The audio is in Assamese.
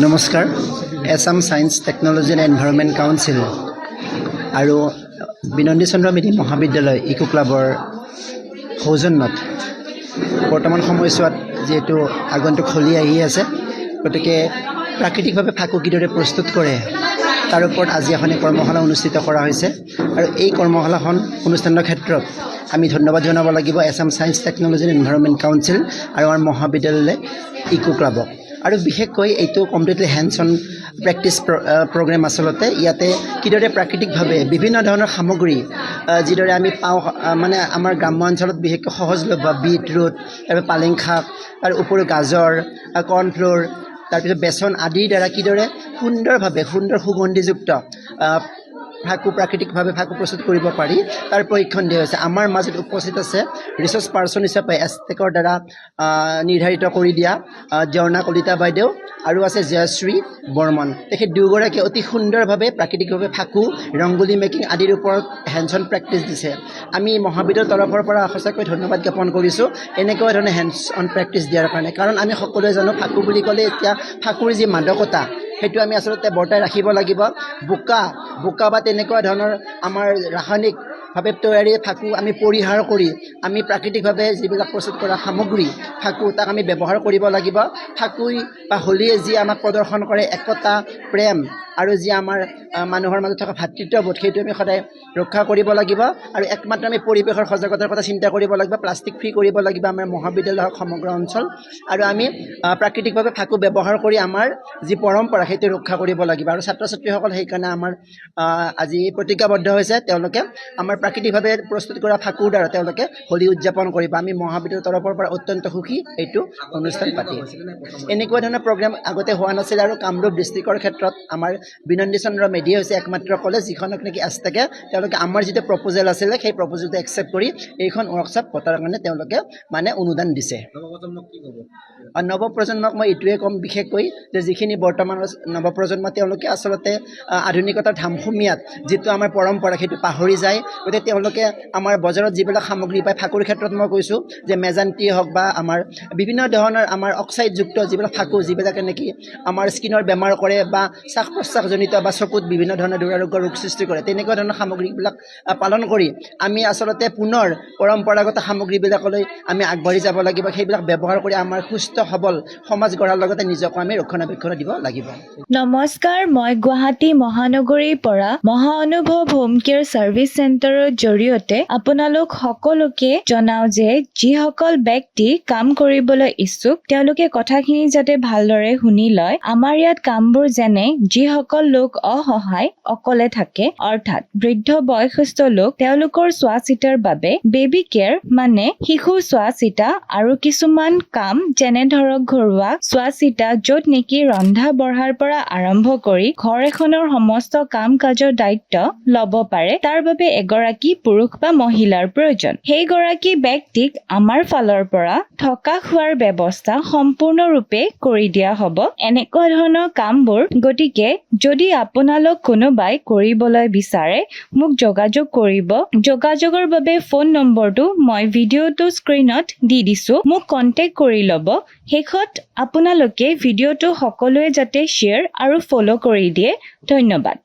নমস্কাৰ Assam science technology and environment council আৰু বিনন্দী চন্দ্ৰ মেধি মহাবিদ্যালয় ইকো ক্লাবৰ সৌজন্যত বৰ্তমান সময়ছোৱাত যিহেতু আগন্তুক হোলী আহি আছে, গতিকে প্ৰাকৃতিকভাৱে ফাকু কিদৰে প্ৰস্তুত কৰে তাৰ ওপৰত আজি এখন কৰ্মশালা অনুষ্ঠিত কৰা হৈছে। আৰু এই কৰ্মশালাখন অনুষ্ঠানৰ ক্ষেত্ৰত আমি ধন্যবাদ জনাব লাগিব Assam science technology and environment council আৰু আমাৰ মহাবিদ্যালয় ইকো ক্লাবক। আৰু বিশেষকৈ এইটো completely hands on practice programme. আচলতে ইয়াতে কিদৰে প্ৰাকৃতিকভাৱে বিভিন্ন ধৰণৰ সামগ্ৰী যিদৰে আমি পাওঁ, মানে আমাৰ গ্ৰাম্য অঞ্চলত বিশেষকৈ সহজলভ্য বিটৰুট, তাৰপিছত পালেং শাক, তাৰ উপৰিও গাজৰ, কৰ্ণফ্ল'ৰ, তাৰপিছত বেচন আদিৰ দ্বাৰা কিদৰে সুন্দৰভাৱে সুন্দৰ সুগন্ধিযুক্ত প্ৰাকৃতিকভাৱে ফাকু প্ৰস্তুত কৰিব পাৰি তাৰ প্ৰশিক্ষণ দিয়া হৈছে। আমাৰ মাজত উপস্থিত আছে ৰিচৰ্চ পাৰ্চন হিচাপে এষ্টেকৰ দ্বাৰা নিৰ্ধাৰিত কৰি দিয়া জৰ্ণা কলিতা বাইদেউ আৰু আছে জয়শ্ৰী বৰ্মন। তেখেত দুয়োগৰাকীয়ে অতি সুন্দৰভাৱে প্ৰাকৃতিকভাৱে ফাকু, ৰংগোলী মেকিং আদিৰ ওপৰত হেণ্ডছ অন প্ৰেক্টিছ দিছে। আমি মহাবিদ্যালয়ৰ তৰফৰ পৰা সঁচাকৈ ধন্যবাদ জ্ঞাপন কৰিছোঁ এনেকুৱা ধৰণে হেণ্ডছ অন প্ৰেক্টিছ দিয়াৰ কাৰণে। কাৰণ আমি সকলোৱে জানো ফাকু বুলি ক'লে এতিয়া ফাকুৰ যি মাদকতা সেইটো আমি আচলতে বৰ্তাই ৰাখিব লাগিব। বোকা বা তেনেকুৱা ধৰণৰ আমাৰ ৰাসায়নিকভাৱে তৈয়াৰী ফাকু আমি পৰিহাৰ কৰি আমি প্ৰাকৃতিকভাৱে যিবিলাক প্ৰস্তুত কৰা সামগ্ৰী ফাকু তাক আমি ব্যৱহাৰ কৰিব লাগিব। ফাকুই বা হোলীয়ে যি আমাক প্ৰদৰ্শন কৰে একতা, প্ৰেম আৰু যি আমাৰ মানুহৰ মাজত থকা ভাতৃত্ববোধ, সেইটো আমি সদায় ৰক্ষা কৰিব লাগিব। আৰু একমাত্ৰ আমি পৰিৱেশৰ সজাগতাৰ কথা চিন্তা কৰিব লাগিব, প্লাষ্টিক ফ্ৰী কৰিব লাগিব আমাৰ মহাবিদ্যালয় হওক সমগ্ৰ অঞ্চল। আৰু আমি প্ৰাকৃতিকভাৱে ফাকু ব্যৱহাৰ কৰি আমাৰ যি পৰম্পৰা সেইটো ৰক্ষা কৰিব লাগিব। আৰু ছাত্ৰ ছাত্ৰীসকল সেইকাৰণে আমাৰ আজি প্ৰতিজ্ঞাবদ্ধ হৈছে, তেওঁলোকে আমাৰ প্ৰাকৃতিকভাৱে প্ৰস্তুত কৰা ফাকুৰ দ্বাৰা তেওঁলোকে হোলী উদযাপন কৰিব। আমি মহাবিদ্যালয়ৰ তৰফৰ পৰা অত্যন্ত সুখী এইটো অনুষ্ঠান পাতি। এনেকুৱা ধৰণৰ প্ৰগ্ৰেম আগতে হোৱা নাছিল। আৰু কামৰূপ ডিষ্ট্ৰিক্টৰ ক্ষেত্ৰত আমাৰ বিনন্দী চন্দ্ৰ মেধি হৈছে একমাত্ৰ কলেজ যিখনক নেকি এষ্টেকে তেওঁলোকে আমাৰ যিটো প্ৰপ'জেল আছিলে সেই প্ৰপ'জেলটো একচেপ্ট কৰি এইখন ৱৰ্কশ্বপ পতাৰ কাৰণে তেওঁলোকে মানে অনুদান দিছে। নৱপ্ৰজন্মক মই এইটোৱে ক'ম বিশেষকৈ যে যিখিনি বৰ্তমানৰ নৱপ্ৰজন্ম তেওঁলোকে আচলতে আধুনিকতাৰ ধামখুমীয়াত যিটো আমাৰ পৰম্পৰা সেইটো পাহৰি যায়। গতিকে তেওঁলোকে আমাৰ বজাৰত যিবিলাক সামগ্ৰী পায়, ফাকুৰ ক্ষেত্ৰত মই কৈছোঁ যে মেজান্তি হওক বা আমাৰ বিভিন্ন ধৰণৰ আমাৰ অক্সাইডযুক্ত যিবিলাক ফাকু যিবিলাকে নেকি আমাৰ স্কিনৰ বেমাৰ কৰে বা শ্বাস প্ৰশ্বাসজনিত বা চকুত বিভিন্ন ধৰণৰ দুৰাৰোগ্য ৰোগ সৃষ্টি কৰে, তেনেকুৱা ধৰণৰ সামগ্ৰীবিলাক পালন কৰি আমি আচলতে পুনৰ পৰম্পৰাগত সামগ্ৰীবিলাকলৈ আমি আগবাঢ়ি যাব লাগিব। সেইবিলাক ব্যৱহাৰ কৰি আমাৰ সুস্থ সবল সমাজ গঢ়াৰ লগতে নিজকো আমি ৰক্ষণাবেক্ষণ দিব লাগিব। নমস্কাৰ, মই গুৱাহাটী মহানগৰীৰ পৰা মহা অনুভৱ হোম কেয়াৰ ছাৰ্ভিচ চেণ্টাৰৰ জৰিয়তে আপোনালোক সকলোকে জনাও যে যিসকল ব্যক্তি কাম কৰিবলৈ ইচ্ছুক তেওঁলোকে কথাখিনি যাতে ভালদৰে শুনি লয়। আমাৰ ইয়াত কামবোৰ যেনে যিসকল লোক অসহায় অকলে থাকে, অৰ্থাৎ বৃদ্ধ বয়সস্থ লোক, তেওঁলোকৰ চোৱা চিতাৰ বাবে বেবী কেয়াৰ মানে শিশু চোৱা চিতা আৰু কিছুমান কাম যেনে ধৰক ঘৰুৱা চোৱা চিতা, য'ত নেকি ৰন্ধা বঢ়াৰ পৰা আৰম্ভ কৰি ঘৰ এখনৰ সমস্ত কাম কাজৰ দায়িত্ব ল'ব পাৰে, তাৰ বাবে এগৰাকী পুৰুষ বা মহিলাৰ প্ৰয়োজন। সেইগৰাকী ব্যক্তিক আমাৰ ফালৰ পৰা থকা খোৱাৰ ব্যৱস্থা সম্পূৰ্ণৰূপে কৰি দিয়া হ'ব এনেকুৱা ধৰণৰ কামবোৰ। গতিকে যদি আপোনালোক কোনোবাই কৰিবলৈ বিচাৰে মোক যোগাযোগ কৰিব। যোগাযোগৰ বাবে ফোন নম্বৰটো মই ভিডিঅ'টো স্ক্ৰীনত দি দিছো, মোক কণ্টেক্ট কৰি ল'ব। শেষত আপোনালোকে ভিডিঅ'টো সকলোৱে যাতে শ্বেয়াৰ আৰু ফ'ল' কৰি দিয়ে। ধন্যবাদ।